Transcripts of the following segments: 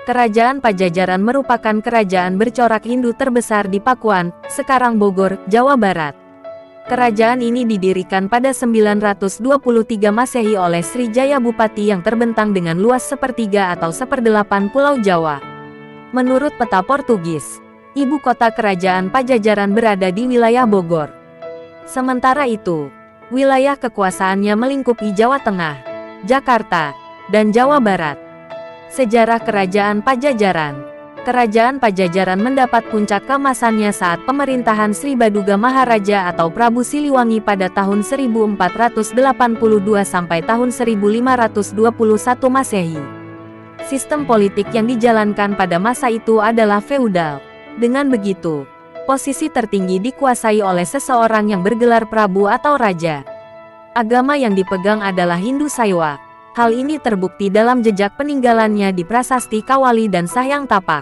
Kerajaan Pajajaran merupakan kerajaan bercorak Hindu terbesar di Pakuan, sekarang Bogor, Jawa Barat. Kerajaan ini didirikan pada 923 Masehi oleh Srijaya Bupati yang terbentang dengan luas sepertiga atau seperdelapan Pulau Jawa. Menurut peta Portugis, ibu kota kerajaan Pajajaran berada di wilayah Bogor. Sementara itu, wilayah kekuasaannya melingkupi Jawa Tengah, Jakarta, dan Jawa Barat. Sejarah Kerajaan Pajajaran. Kerajaan Pajajaran mendapat puncak keemasannya saat pemerintahan Sri Baduga Maharaja atau Prabu Siliwangi pada tahun 1482 sampai tahun 1521 Masehi. Sistem politik yang dijalankan pada masa itu adalah feudal. Dengan begitu, posisi tertinggi dikuasai oleh seseorang yang bergelar Prabu atau Raja. Agama yang dipegang adalah Hindu Saiwa. Hal ini terbukti dalam jejak peninggalannya di Prasasti Kawali dan Sahyang Tapak.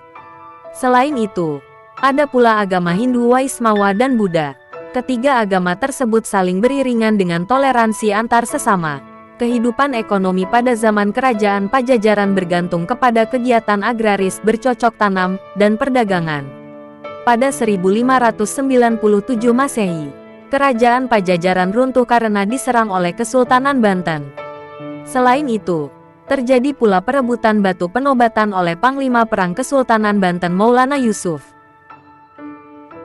Selain itu, ada pula agama Hindu Waismawa dan Buddha. Ketiga agama tersebut saling beriringan dengan toleransi antar sesama. Kehidupan ekonomi pada zaman Kerajaan Pajajaran bergantung kepada kegiatan agraris bercocok tanam dan perdagangan. Pada 1597 Masehi, Kerajaan Pajajaran runtuh karena diserang oleh Kesultanan Banten. Selain itu, terjadi pula perebutan batu penobatan oleh Panglima Perang Kesultanan Banten Maulana Yusuf.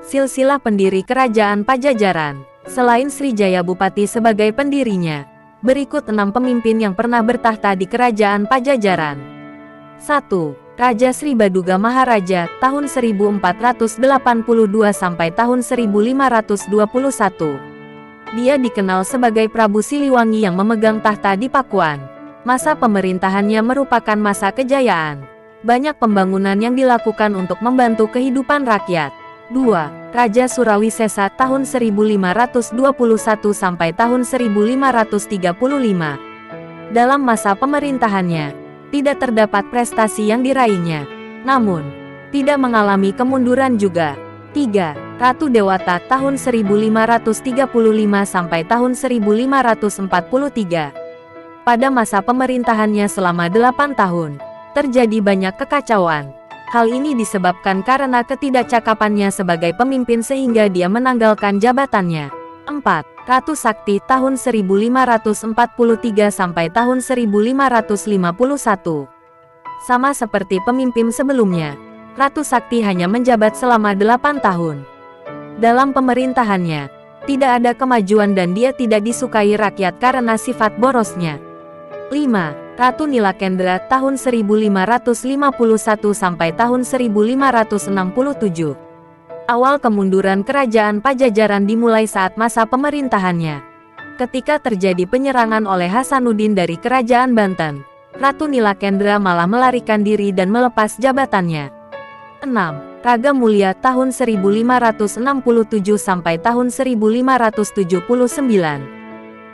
Silsilah pendiri Kerajaan Pajajaran. Selain Srijaya Bupati sebagai pendirinya, berikut 6 pemimpin yang pernah bertahta di Kerajaan Pajajaran. 1. Raja Sri Baduga Maharaja, tahun 1482 sampai tahun 1521. Dia dikenal sebagai Prabu Siliwangi yang memegang tahta di Pakuan. Masa pemerintahannya merupakan masa kejayaan. Banyak pembangunan yang dilakukan untuk membantu kehidupan rakyat. 2. Raja Surawisesa tahun 1521 sampai tahun 1535. Dalam masa pemerintahannya, tidak terdapat prestasi yang diraihnya. Namun, tidak mengalami kemunduran juga. 3. Ratu Dewata tahun 1535 sampai tahun 1543. Pada masa pemerintahannya selama 8 tahun, terjadi banyak kekacauan. Hal ini disebabkan karena ketidakcakapannya sebagai pemimpin sehingga dia menanggalkan jabatannya. 4. Ratu Sakti tahun 1543 sampai tahun 1551. Sama seperti pemimpin sebelumnya, Ratu Sakti hanya menjabat selama 8 tahun. Dalam pemerintahannya, tidak ada kemajuan dan dia tidak disukai rakyat karena sifat borosnya. 5. Ratu Nilakendra tahun 1551 sampai tahun 1567. Awal kemunduran Kerajaan Pajajaran dimulai saat masa pemerintahannya. Ketika terjadi penyerangan oleh Hasanuddin dari Kerajaan Banten, Ratu Nilakendra malah melarikan diri dan melepas jabatannya. 6. Raga Mulia tahun 1567 sampai tahun 1579.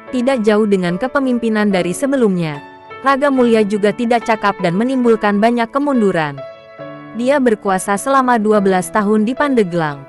Tidak jauh dengan kepemimpinan dari sebelumnya, Raga Mulia juga tidak cakap dan menimbulkan banyak kemunduran. Dia berkuasa selama 12 tahun di Pandeglang.